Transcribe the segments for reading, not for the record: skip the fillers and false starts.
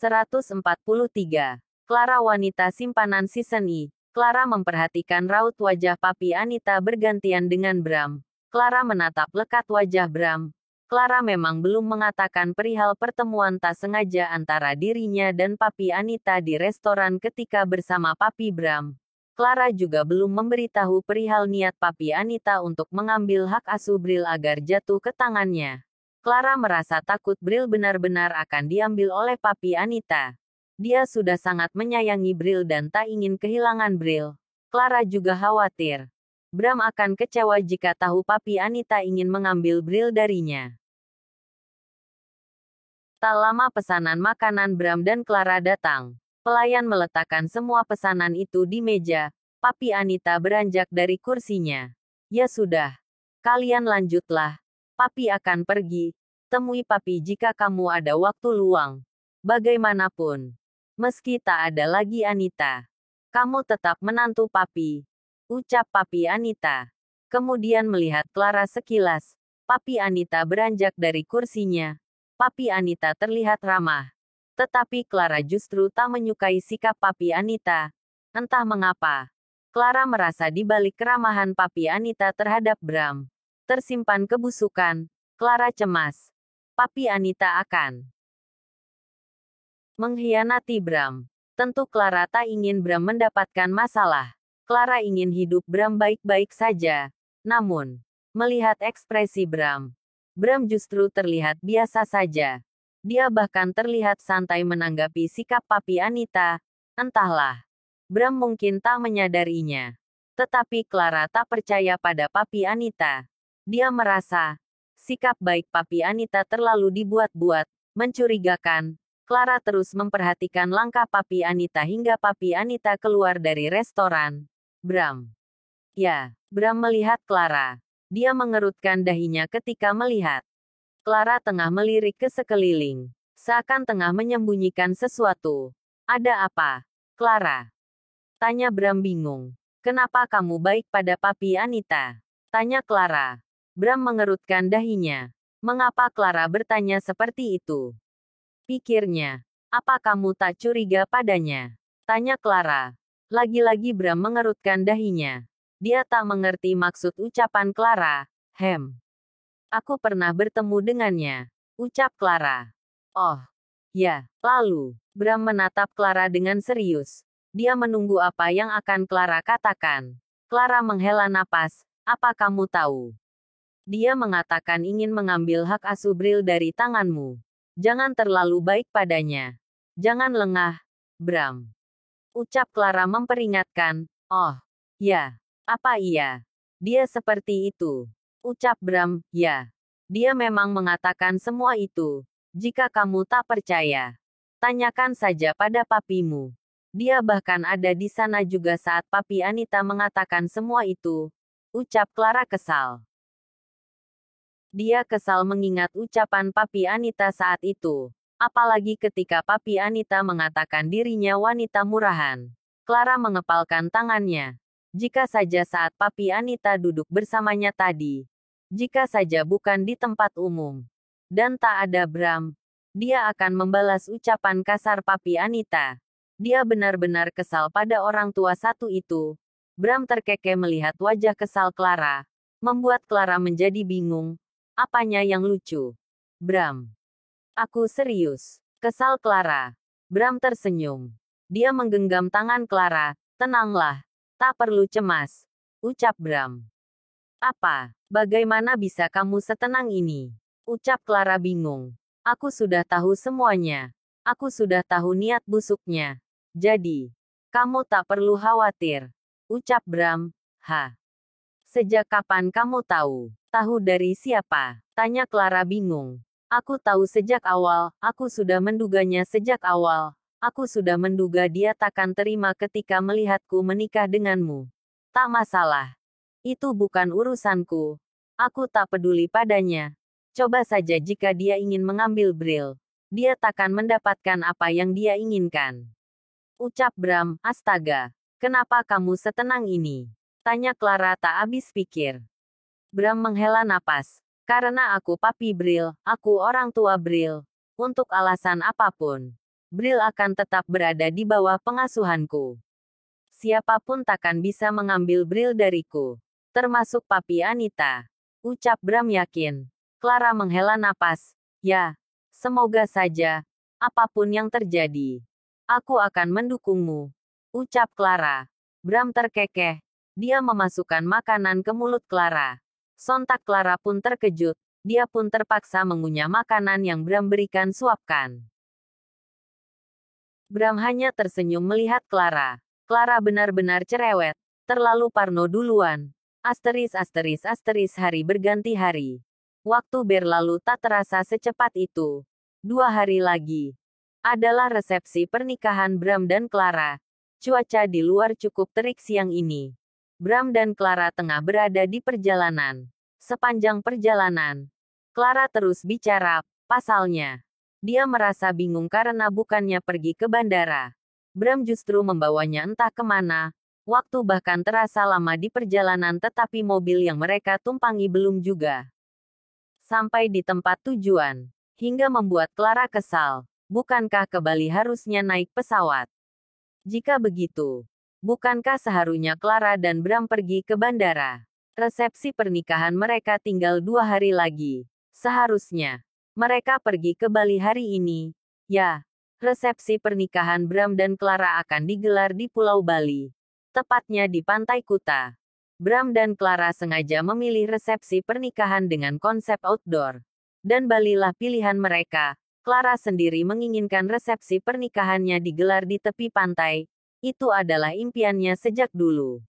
143. Clara wanita simpanan season I. Clara memperhatikan raut wajah Papi Anita bergantian dengan Bram. Clara menatap lekat wajah Bram. Clara memang belum mengatakan perihal pertemuan tak sengaja antara dirinya dan Papi Anita di restoran ketika bersama Papi Bram. Clara juga belum memberitahu perihal niat Papi Anita untuk mengambil hak asuh Bril agar jatuh ke tangannya. Clara merasa takut Bril benar-benar akan diambil oleh Papi Anita. Dia sudah sangat menyayangi Bril dan tak ingin kehilangan Bril. Clara juga khawatir Bram akan kecewa jika tahu Papi Anita ingin mengambil Bril darinya. Tak lama pesanan makanan Bram dan Clara datang. Pelayan meletakkan semua pesanan itu di meja. Papi Anita beranjak dari kursinya. Ya sudah. Kalian lanjutlah. Papi akan pergi. Temui Papi jika kamu ada waktu luang. Bagaimanapun. Meski tak ada lagi Anita. Kamu tetap menantu Papi. Ucap Papi Anita. Kemudian melihat Clara sekilas. Papi Anita beranjak dari kursinya. Papi Anita terlihat ramah. Tetapi Clara justru tak menyukai sikap Papi Anita. Entah mengapa. Clara merasa di balik keramahan Papi Anita terhadap Bram tersimpan kebusukan. Clara cemas. Papi Anita akan mengkhianati Bram. Tentu Clara tak ingin Bram mendapatkan masalah. Clara ingin hidup Bram baik-baik saja. Namun, melihat ekspresi Bram justru terlihat biasa saja. Dia bahkan terlihat santai menanggapi sikap Papi Anita. Entahlah. Bram mungkin tak menyadarinya. Tetapi Clara tak percaya pada Papi Anita. Dia merasa sikap baik Papi Anita terlalu dibuat-buat, mencurigakan. Clara terus memperhatikan langkah Papi Anita hingga Papi Anita keluar dari restoran. Bram. Ya, Bram melihat Clara. Dia mengerutkan dahinya ketika melihat Clara tengah melirik ke sekeliling. Seakan tengah menyembunyikan sesuatu. Ada apa, Clara? Tanya Bram bingung. Kenapa kamu baik pada Papi Anita? Tanya Clara. Bram mengerutkan dahinya. Mengapa Clara bertanya seperti itu? Pikirnya. Apa kamu tak curiga padanya? Tanya Clara. Lagi-lagi Bram mengerutkan dahinya. Dia tak mengerti maksud ucapan Clara. Aku pernah bertemu dengannya. Ucap Clara. Oh. Ya. Lalu, Bram menatap Clara dengan serius. Dia menunggu apa yang akan Clara katakan. Clara menghela napas. Apa kamu tahu? Dia mengatakan ingin mengambil hak asuh Bril dari tanganmu. Jangan terlalu baik padanya. Jangan lengah, Bram. Ucap Clara memperingatkan. Oh, ya. Apa iya? Dia seperti itu. Ucap Bram, ya. Dia memang mengatakan semua itu. Jika kamu tak percaya, tanyakan saja pada papimu. Dia bahkan ada di sana juga saat Papi Anita mengatakan semua itu. Ucap Clara kesal. Dia kesal mengingat ucapan Papi Anita saat itu. Apalagi ketika Papi Anita mengatakan dirinya wanita murahan. Clara mengepalkan tangannya. Jika saja saat Papi Anita duduk bersamanya tadi. Jika saja bukan di tempat umum. Dan tak ada Bram. Dia akan membalas ucapan kasar Papi Anita. Dia benar-benar kesal pada orang tua satu itu. Bram terkekeh melihat wajah kesal Clara. Membuat Clara menjadi bingung. Apanya yang lucu? Bram. Aku serius. Kesal Clara. Bram tersenyum. Dia menggenggam tangan Clara. Tenanglah. Tak perlu cemas. Ucap Bram. Apa? Bagaimana bisa kamu setenang ini? Ucap Clara bingung. Aku sudah tahu semuanya. Aku sudah tahu niat busuknya. Jadi, kamu tak perlu khawatir. Ucap Bram. Sejak kapan kamu tahu? Tahu dari siapa? Tanya Clara bingung. Aku tahu sejak awal, aku sudah menduganya sejak awal. Aku sudah menduga dia takkan terima ketika melihatku menikah denganmu. Tak masalah. Itu bukan urusanku. Aku tak peduli padanya. Coba saja jika dia ingin mengambil Bril. Dia takkan mendapatkan apa yang dia inginkan. Ucap Bram, astaga. Kenapa kamu setenang ini? Tanya Clara tak habis pikir. Bram menghela napas. Karena aku Papi Bril, aku orang tua Bril. Untuk alasan apapun. Bril akan tetap berada di bawah pengasuhanku. Siapapun takkan bisa mengambil Bril dariku. Termasuk Papi Anita. Ucap Bram yakin. Clara menghela napas. Ya, semoga saja. Apapun yang terjadi. Aku akan mendukungmu. Ucap Clara. Bram terkekeh. Dia memasukkan makanan ke mulut Clara. Sontak Clara pun terkejut. Dia pun terpaksa mengunyah makanan yang Bram berikan suapkan. Bram hanya tersenyum melihat Clara. Clara benar-benar cerewet. Terlalu parno duluan. Hari berganti hari. Waktu berlalu tak terasa secepat itu. 2 hari lagi. Adalah resepsi pernikahan Bram dan Clara. Cuaca di luar cukup terik siang ini. Bram dan Clara tengah berada di perjalanan. Sepanjang perjalanan, Clara terus bicara, pasalnya. Dia merasa bingung karena bukannya pergi ke bandara. Bram justru membawanya entah kemana. Waktu bahkan terasa lama di perjalanan tetapi mobil yang mereka tumpangi belum juga sampai di tempat tujuan. Hingga membuat Clara kesal. Bukankah ke Bali harusnya naik pesawat? Jika begitu, bukankah seharusnya Clara dan Bram pergi ke bandara? Resepsi pernikahan mereka tinggal 2 hari lagi. Seharusnya mereka pergi ke Bali hari ini. Ya. Resepsi pernikahan Bram dan Clara akan digelar di Pulau Bali. Tepatnya di Pantai Kuta. Bram dan Clara sengaja memilih resepsi pernikahan dengan konsep outdoor. Dan Balilah pilihan mereka. Clara sendiri menginginkan resepsi pernikahannya digelar di tepi pantai. Itu adalah impiannya sejak dulu.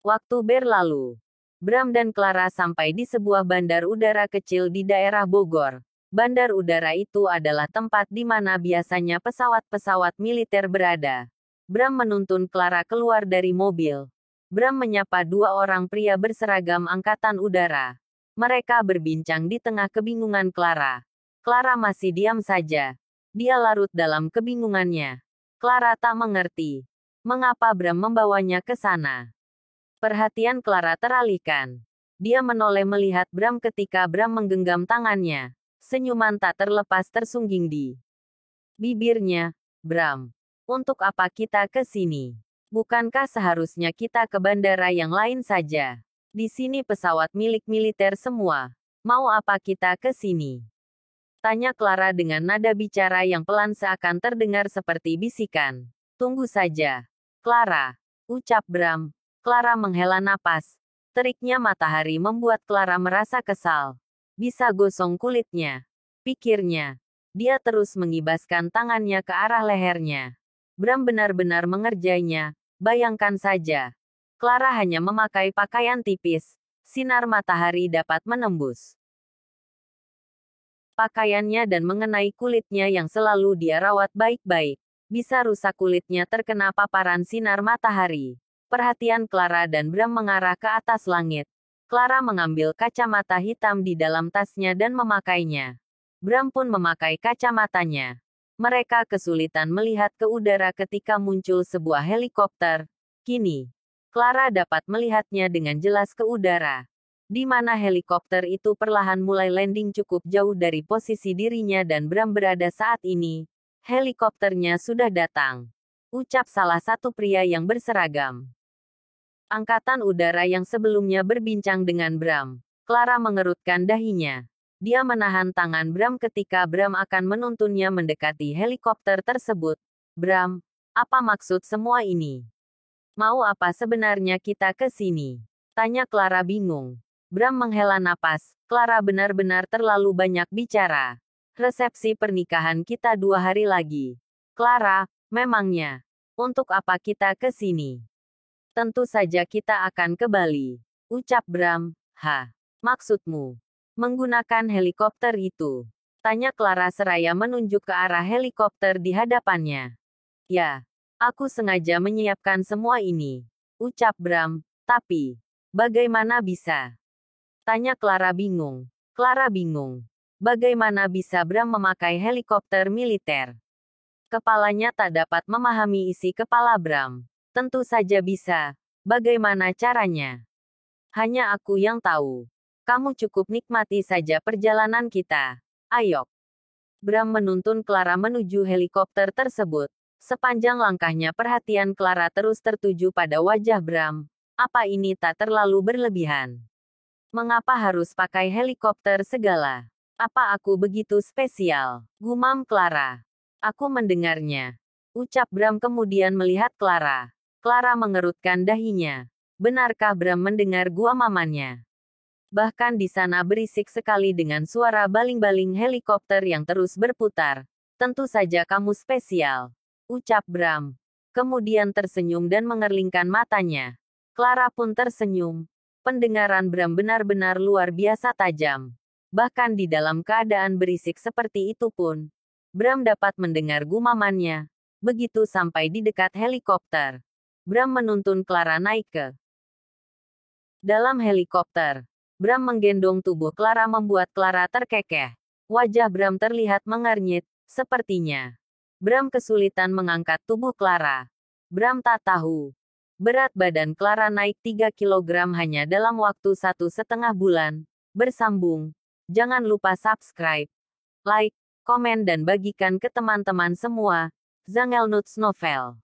Waktu berlalu. Bram dan Clara sampai di sebuah bandar udara kecil di daerah Bogor. Bandar udara itu adalah tempat di mana biasanya pesawat-pesawat militer berada. Bram menuntun Clara keluar dari mobil. Bram menyapa 2 orang pria berseragam angkatan udara. Mereka berbincang di tengah kebingungan Clara. Clara masih diam saja. Dia larut dalam kebingungannya. Clara tak mengerti mengapa Bram membawanya ke sana. Perhatian Clara teralihkan. Dia menoleh melihat Bram ketika Bram menggenggam tangannya. Senyuman tak terlepas tersungging di bibirnya. Bram, untuk apa kita ke sini? Bukankah seharusnya kita ke bandara yang lain saja? Di sini pesawat milik militer semua. Mau apa kita ke sini? Tanya Clara dengan nada bicara yang pelan seakan terdengar seperti bisikan. Tunggu saja. Clara. Ucap Bram. Clara menghela napas. Teriknya matahari membuat Clara merasa kesal. Bisa gosong kulitnya. Pikirnya. Dia terus mengibaskan tangannya ke arah lehernya. Bram benar-benar mengerjainya. Bayangkan saja. Clara hanya memakai pakaian tipis. Sinar matahari dapat menembus pakaiannya dan mengenai kulitnya yang selalu dia rawat baik-baik. Bisa rusak kulitnya terkena paparan sinar matahari. Perhatian Clara dan Bram mengarah ke atas langit. Clara mengambil kacamata hitam di dalam tasnya dan memakainya. Bram pun memakai kacamatanya. Mereka kesulitan melihat ke udara ketika muncul sebuah helikopter. Kini, Clara dapat melihatnya dengan jelas ke udara. Di mana helikopter itu perlahan mulai landing cukup jauh dari posisi dirinya dan Bram berada saat ini. Helikopternya sudah datang. Ucap salah satu pria yang berseragam angkatan udara yang sebelumnya berbincang dengan Bram. Clara mengerutkan dahinya. Dia menahan tangan Bram ketika Bram akan menuntunnya mendekati helikopter tersebut. Bram, apa maksud semua ini? Mau apa sebenarnya kita ke sini? Tanya Clara bingung. Bram menghela napas. Clara benar-benar terlalu banyak bicara. Resepsi pernikahan kita 2 hari lagi. Clara, memangnya, untuk apa kita ke sini? Tentu saja kita akan ke Bali. Ucap Bram. Maksudmu? Menggunakan helikopter itu? Tanya Clara seraya menunjuk ke arah helikopter di hadapannya. Ya, aku sengaja menyiapkan semua ini. Ucap Bram. Tapi, bagaimana bisa? Tanya Clara bingung. Bagaimana bisa Bram memakai helikopter militer? Kepalanya tak dapat memahami isi kepala Bram. Tentu saja bisa. Bagaimana caranya? Hanya aku yang tahu. Kamu cukup nikmati saja perjalanan kita. Ayo. Bram menuntun Clara menuju helikopter tersebut. Sepanjang langkahnya perhatian Clara terus tertuju pada wajah Bram. Apa ini tak terlalu berlebihan? Mengapa harus pakai helikopter segala? Apa aku begitu spesial? Gumam Clara. Aku mendengarnya. Ucap Bram kemudian melihat Clara. Clara mengerutkan dahinya. Benarkah Bram mendengar guamamannya? Bahkan di sana berisik sekali dengan suara baling-baling helikopter yang terus berputar. Tentu saja kamu spesial, ucap Bram. Kemudian tersenyum dan mengerlingkan matanya. Clara pun tersenyum. Pendengaran Bram benar-benar luar biasa tajam. Bahkan di dalam keadaan berisik seperti itu pun, Bram dapat mendengar gumamannya. Begitu sampai di dekat helikopter, Bram menuntun Clara naik ke dalam helikopter. Bram menggendong tubuh Clara membuat Clara terkekeh. Wajah Bram terlihat mengernyit, sepertinya. Bram kesulitan mengangkat tubuh Clara. Bram tak tahu. Berat badan Clara naik 3 kilogram hanya dalam waktu 1,5 bulan. Bersambung. Jangan lupa subscribe, like, komen dan bagikan ke teman-teman semua. Zangelnuts Novel.